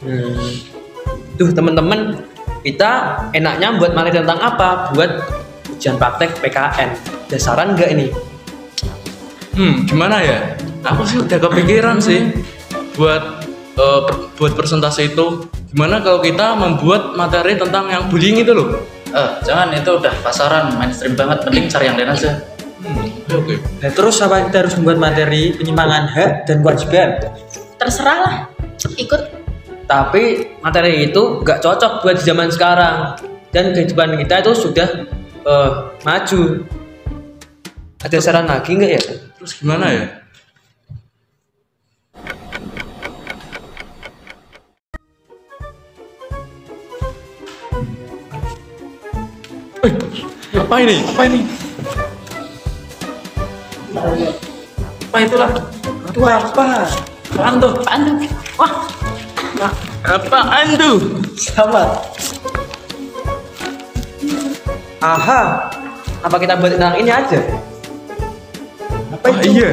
Hmm. Tuh teman-teman, kita enaknya buat materi tentang apa? Buat ujian praktek PKN. Dasaran nggak ini? Gimana ya? Aku sih udah kepikiran sih buat buat presentasi itu. Gimana kalau kita membuat materi tentang yang bullying itu loh? Jangan, itu udah pasaran mainstream banget, mending cari yang lain aja. Oke. Nah, terus apa kita harus membuat materi penyimpangan hak dan kewajiban? Terserah lah, ikut. Tapi materi itu nggak cocok buat zaman sekarang. Dan kehidupan kita itu sudah maju. Ada saran lagi nggak ya? Terus gimana ya? Apa ini? Apa ini? Apa itulah? Itu apa? Apaan tuh? Apaan tuh? Wah, Apaan tuh? Selamat. Aha, apa kita buat tentang ini aja? Apa itu? Iya.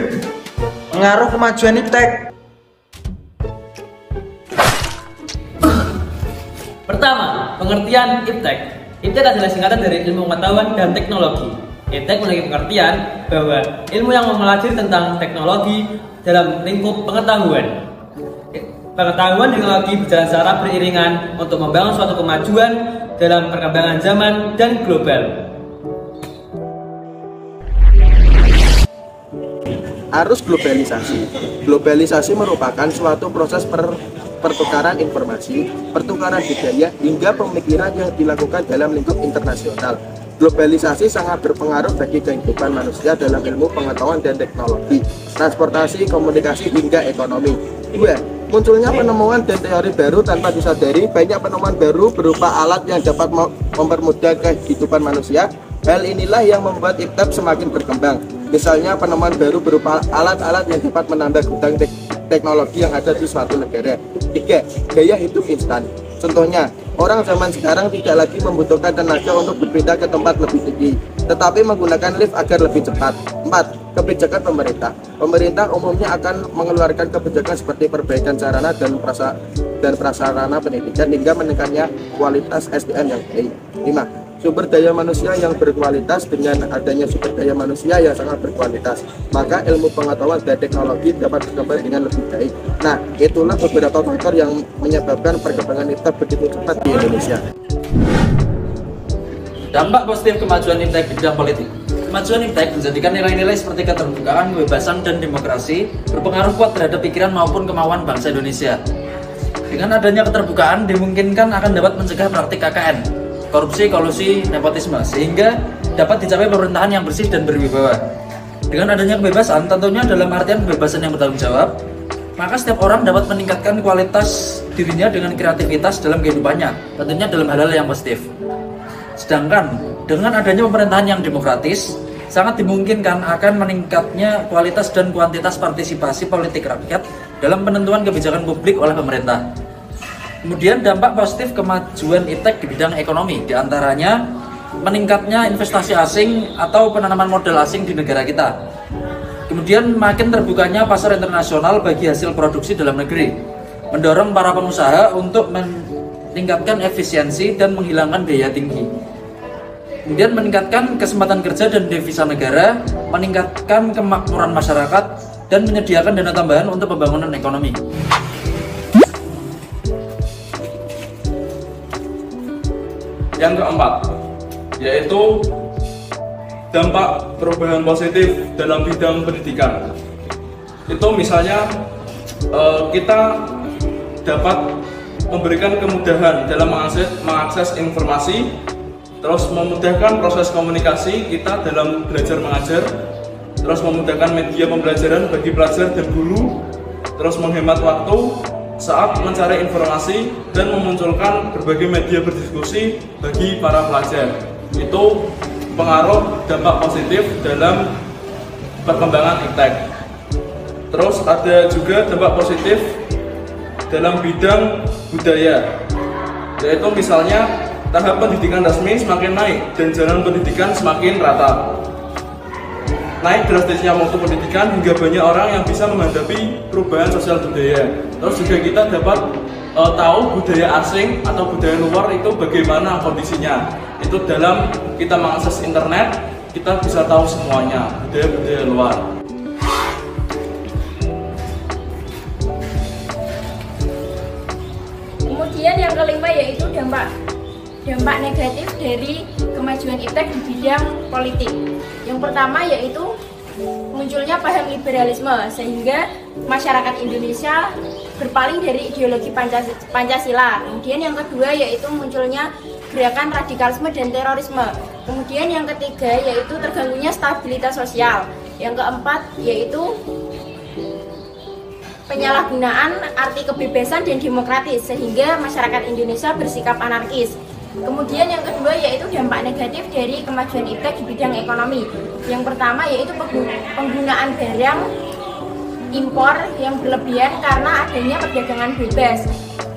Pengaruh kemajuan iptek. Pertama, pengertian iptek. Iptek adalah singkatan dari ilmu pengetahuan dan teknologi. Iptek memiliki pengertian bahwa ilmu yang mempelajari tentang teknologi dalam lingkup pengetahuan. Pengetahuan teknologi berjalan secara beriringan untuk membangun suatu kemajuan dalam perkembangan zaman dan global. Arus globalisasi. Globalisasi merupakan suatu proses pertukaran informasi, pertukaran budaya, hingga pemikiran yang dilakukan dalam lingkup internasional. Globalisasi sangat berpengaruh bagi kehidupan manusia dalam ilmu pengetahuan dan teknologi, transportasi, komunikasi, hingga ekonomi. 2. Munculnya penemuan dan teori baru tanpa disadari. Banyak penemuan baru berupa alat yang dapat mempermudah kehidupan manusia. Hal inilah yang membuat iptek semakin berkembang. Misalnya penemuan baru berupa alat-alat yang dapat menambah gudang teknologi yang ada di suatu negara. 3. Gaya hidup instan. Contohnya, orang zaman sekarang tidak lagi membutuhkan tenaga untuk berpindah ke tempat lebih tinggi, tetapi menggunakan lift agar lebih cepat. 4. Kebijakan pemerintah. Pemerintah umumnya akan mengeluarkan kebijakan seperti perbaikan sarana dan prasarana pendidikan hingga meningkatnya kualitas SDM yang baik. 5. Sumber daya manusia yang berkualitas. Dengan adanya sumber daya manusia yang sangat berkualitas, maka ilmu pengetahuan dan teknologi dapat berkembang dengan lebih baik. Nah, itulah beberapa faktor yang menyebabkan perkembangan iptek begitu cepat di Indonesia. Dampak positif kemajuan iptek di bidang politik. Kemajuan iptek menjadikan nilai-nilai seperti keterbukaan, kebebasan, dan demokrasi berpengaruh kuat terhadap pikiran maupun kemauan bangsa Indonesia. Dengan adanya keterbukaan, dimungkinkan akan dapat mencegah praktik KKN, korupsi, kolusi, nepotisme, sehingga dapat dicapai pemerintahan yang bersih dan berwibawa. Dengan adanya kebebasan, tentunya dalam artian kebebasan yang bertanggung jawab, maka setiap orang dapat meningkatkan kualitas dirinya dengan kreativitas dalam kehidupannya, tentunya dalam hal-hal yang positif. Sedangkan dengan adanya pemerintahan yang demokratis, sangat dimungkinkan akan meningkatnya kualitas dan kuantitas partisipasi politik rakyat dalam penentuan kebijakan publik oleh pemerintah. Kemudian dampak positif kemajuan iptek di bidang ekonomi, diantaranya meningkatnya investasi asing atau penanaman modal asing di negara kita. Kemudian makin terbukanya pasar internasional bagi hasil produksi dalam negeri, mendorong para pengusaha untuk meningkatkan efisiensi dan menghilangkan biaya tinggi. Kemudian meningkatkan kesempatan kerja dan devisa negara, meningkatkan kemakmuran masyarakat, dan menyediakan dana tambahan untuk pembangunan ekonomi. Yang keempat, yaitu dampak perubahan positif dalam bidang pendidikan. Itu misalnya kita dapat memberikan kemudahan dalam mengakses informasi, terus memudahkan proses komunikasi kita dalam belajar mengajar, terus memudahkan media pembelajaran bagi pelajar dan guru, terus menghemat waktu saat mencari informasi dan memunculkan berbagai media berdiskusi bagi para pelajar. Itu pengaruh dampak positif dalam perkembangan iptek. Terus ada juga dampak positif dalam bidang budaya, yaitu misalnya tahap pendidikan resmi semakin naik dan jalan pendidikan semakin rata. Naik drastisnya mutu pendidikan hingga banyak orang yang bisa menghadapi perubahan sosial budaya. Terus juga kita dapat tahu budaya asing atau budaya luar itu bagaimana kondisinya. Itu dalam kita mengakses internet, kita bisa tahu semuanya budaya-budaya luar. Kemudian yang kelima yaitu dampak negatif dari kemajuan iptek di bidang politik. Yang pertama yaitu munculnya paham liberalisme sehingga masyarakat Indonesia berpaling dari ideologi Pancasila. Kemudian yang kedua yaitu munculnya gerakan radikalisme dan terorisme. Kemudian yang ketiga yaitu terganggunya stabilitas sosial. Yang keempat yaitu penyalahgunaan arti kebebasan dan demokratis sehingga masyarakat Indonesia bersikap anarkis. Kemudian yang kedua yaitu dampak negatif dari kemajuan iptek di bidang ekonomi. Yang pertama yaitu penggunaan barang impor yang berlebihan karena adanya perdagangan bebas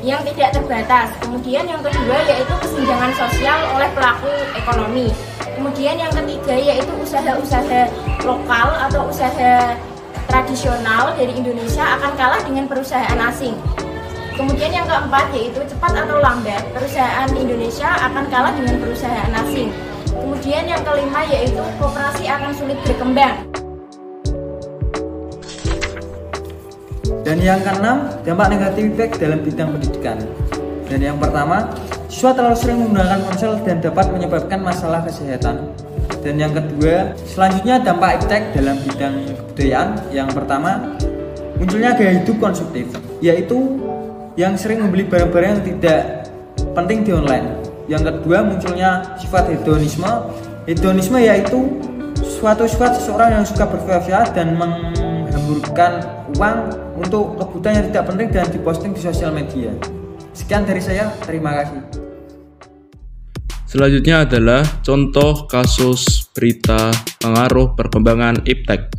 yang tidak terbatas. Kemudian yang kedua yaitu kesenjangan sosial oleh pelaku ekonomi. Kemudian yang ketiga yaitu usaha-usaha lokal atau usaha tradisional dari Indonesia akan kalah dengan perusahaan asing. Kemudian yang keempat yaitu cepat atau lambat perusahaan Indonesia akan kalah dengan perusahaan asing. Kemudian yang kelima yaitu koperasi akan sulit berkembang. Dan yang keenam, dampak negatif iptek dalam bidang pendidikan. Dan yang pertama, siswa terlalu sering menggunakan ponsel dan dapat menyebabkan masalah kesehatan. Dan yang kedua, selanjutnya dampak iptek dalam bidang kebudayaan. Yang pertama, munculnya gaya hidup konsumtif, yaitu yang sering membeli barang-barang yang tidak penting di online. Yang kedua, munculnya sifat hedonisme. Hedonisme yaitu suatu sifat seseorang yang suka berfoya-foya dan menghamburkan uang untuk kebutuhan yang tidak penting dan diposting di sosial media. Sekian dari saya, terima kasih. Selanjutnya adalah contoh kasus berita pengaruh perkembangan iptek.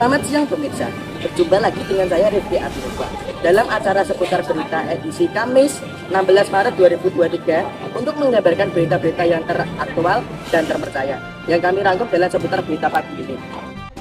Selamat siang pemirsa, berjumpa lagi dengan saya Rifki Abdullah dalam acara seputar berita edisi Kamis 16 Maret 2023 untuk menggambarkan berita-berita yang teraktual dan terpercaya yang kami rangkum dalam seputar berita pagi ini.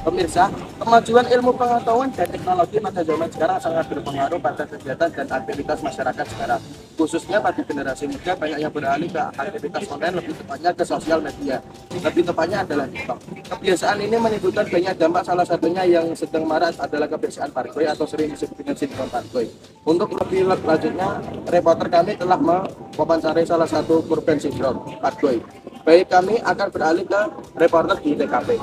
Pemirsa, kemajuan ilmu pengetahuan dan teknologi pada zaman sekarang sangat berpengaruh pada kegiatan dan aktivitas masyarakat sekarang. Khususnya pada generasi muda banyak yang beralih ke aktivitas online, lebih tepatnya ke sosial media. Lebih tepatnya adalah TikTok. Kebiasaan ini menimbulkan banyak dampak, salah satunya yang sedang marak adalah kebiasaan parkoy atau sering disebut dengan sindrom parkoy. Untuk lebih lanjutnya, reporter kami telah mewawancarai salah satu korban sindrom parkoy. Baik, kami akan beralih ke reporter di TKP.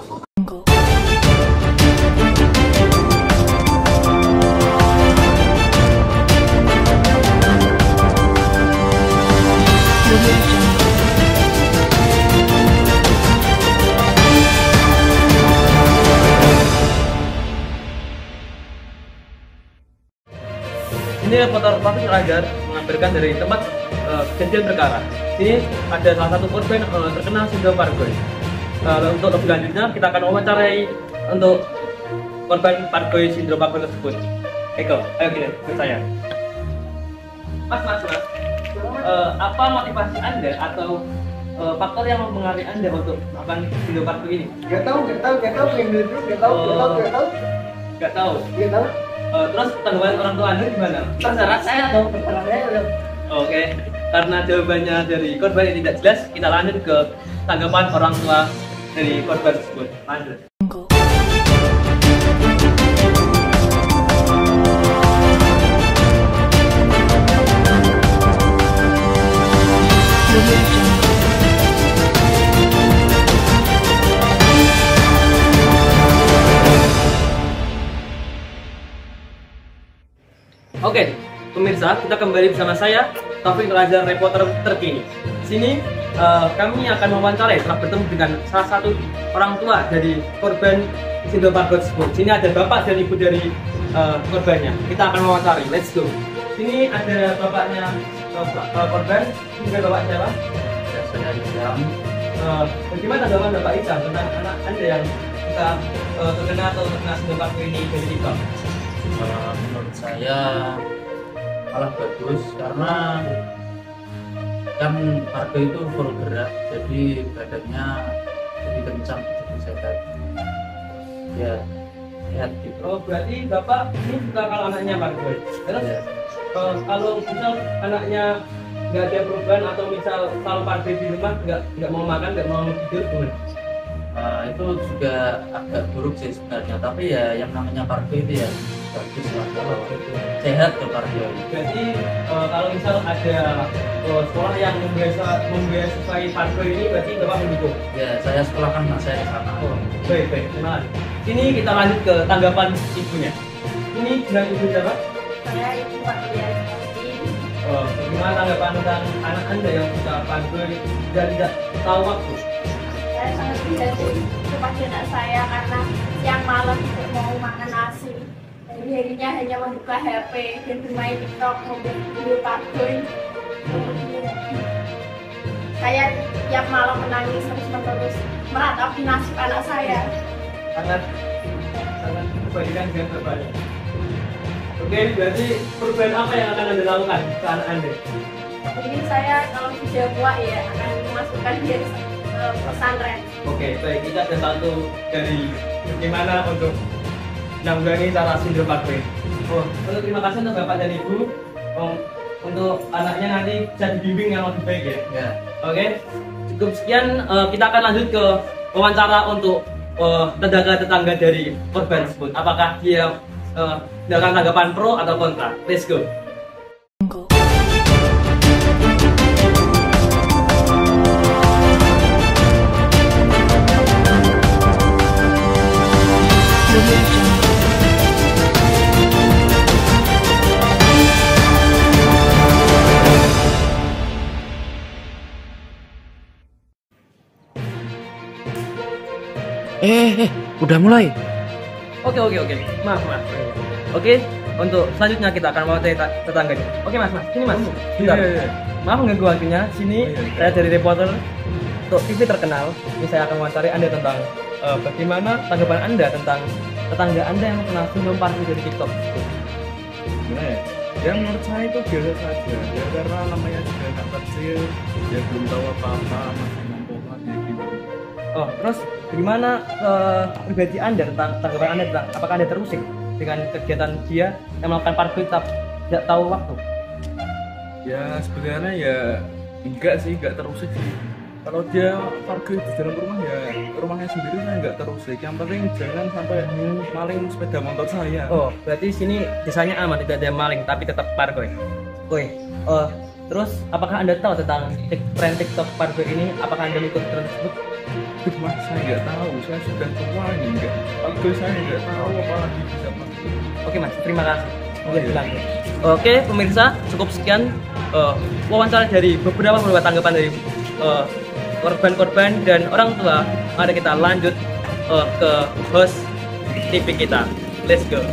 Ini reporter Rajar mengabarkan dari tempat kejadian perkara. Ini ada salah satu korban terkena sindrom parkoy. Untuk lebih lanjutnya kita akan wawancarai untuk korban parkoy sindrom parkoy tersebut. Eko, ayo kita ke saya. Mas, apa motivasi Anda atau faktor yang mempengaruhi Anda untuk melakukan sindrom parkoy ini? Gak tahu. Terus tanggapan orang tua Anda gimana? Terserah saya atau terserah saya. Oke, karena jawabannya dari korban yang tidak jelas, kita lanjut ke tanggapan orang tua dari korban tersebut. Lanjut. Oke, pemirsa, kita kembali bersama saya, Taufik Rajar, reporter terkini. Sini kami akan mewawancarai setelah bertemu dengan salah satu orang tua dari korban sindrom parkoy tersebut. Sini ada bapak dan ibu dari korbannya. Kita akan mewawancarai. Let's go. Sini ada bapaknya korban. Ini juga bapak siapa? Saya Isam. Bagaimana tanggapan Bapak Isam tentang anak Anda yang ketika terkena atau terkena sindrom Pargo ini dari TikTok? Menurut saya malah bagus karena kan Pargo itu full gerak, jadi badannya jadi kencang, jadi sehat. Ya, sehat gitu. Oh, berarti Bapak ini suka kalau anaknya Pargo. Terus Ya. kalau misal anaknya nggak ada perubahan atau misal kalau Pargo di rumah nggak mau makan, nggak mau tidur, gimana? Itu juga agak buruk sih sebenarnya, tapi ya yang namanya Pargo itu ya bagus lah kalau sehat tuh Pargo. Berarti kalau misal ada sekolah yang membiayai Pargo ini, berarti Bapak mendukung? Ya, saya sekolahkan anak saya di sana. Oh, baik, terima kasih. Ini kita lanjut ke tanggapan ibunya. Ini dengan ibu siapa? Saya ibu Pak Dian. Bagaimana tanggapan tentang anak Anda yang suka Pargo dan tidak tahu waktu? Saya sangat prihatin kepada anak saya karena siang malam tidak mau makan nasi. Hari-harinya hanya membuka HP dan bermain TikTok, membuat video Pargo. Saya tiap malam menangis terus-menerus meratapi nasib anak saya. Sangat berbandingkan dengan bapaknya. Oke, berarti perubahan apa yang akan Anda lakukan ke anak Anda? Ini saya kalau sudah tua ya akan memasukkan dia ke pesantren. Oke, baik, kita ada satu dari bagaimana untuk menanggulangi cara sindrom Pargo. Untuk terima kasih untuk Bapak dan Ibu. Untuk anaknya nanti bisa dibimbing yang lebih baik ya. Ya. Oke, cukup sekian. Kita akan lanjut ke wawancara untuk tetangga dari korban tersebut. Apakah dia dengan tanggapan pro atau kontra? Let's go. Udah mulai. Oke. Maaf. Oke, untuk selanjutnya kita akan wawancara tetangganya. Oke Mas, sini Mas. Bentar. Maaf mengganggu waktunya. Sini saya dari reporter untuk TV terkenal. Ini saya akan wawancari Anda tentang bagaimana tanggapan Anda tentang tetangga Anda yang kena sindrom Pargo dari TikTok. Gimana ya? Ya menurut saya itu biasa saja. Ya karena namanya juga anak kecil, dia belum tahu apa-apa, masih ngomong kayak gitu. Oh, terus bagaimana pribadi Anda tentang tanggapan Anda tentang apakah Anda terusik dengan kegiatan dia yang melakukan Pargo tetap tidak tahu waktu? Ya sebenarnya ya enggak terusik sih. Kalau dia Pargo di dalam rumah ya rumahnya sendiri saya enggak terusik. Yang penting jangan sampai maling sepeda motor saya. Oh, berarti sini desanya aman, tidak ada maling tapi tetap Pargo. Oke. Terus apakah Anda tahu tentang tren TikTok Pargo ini? Apakah Anda ikut tren tersebut? Mas, saya nggak tahu, saya sudah tua ini enggak. Kalau saya nggak tahu apalagi bisa Pargo. Oke Mas, terima kasih. Oh, iya. Oke pemirsa, cukup sekian wawancara dari beberapa tanggapan dari korban-korban dan orang tua. Mari kita lanjut ke host TV kita. Let's go.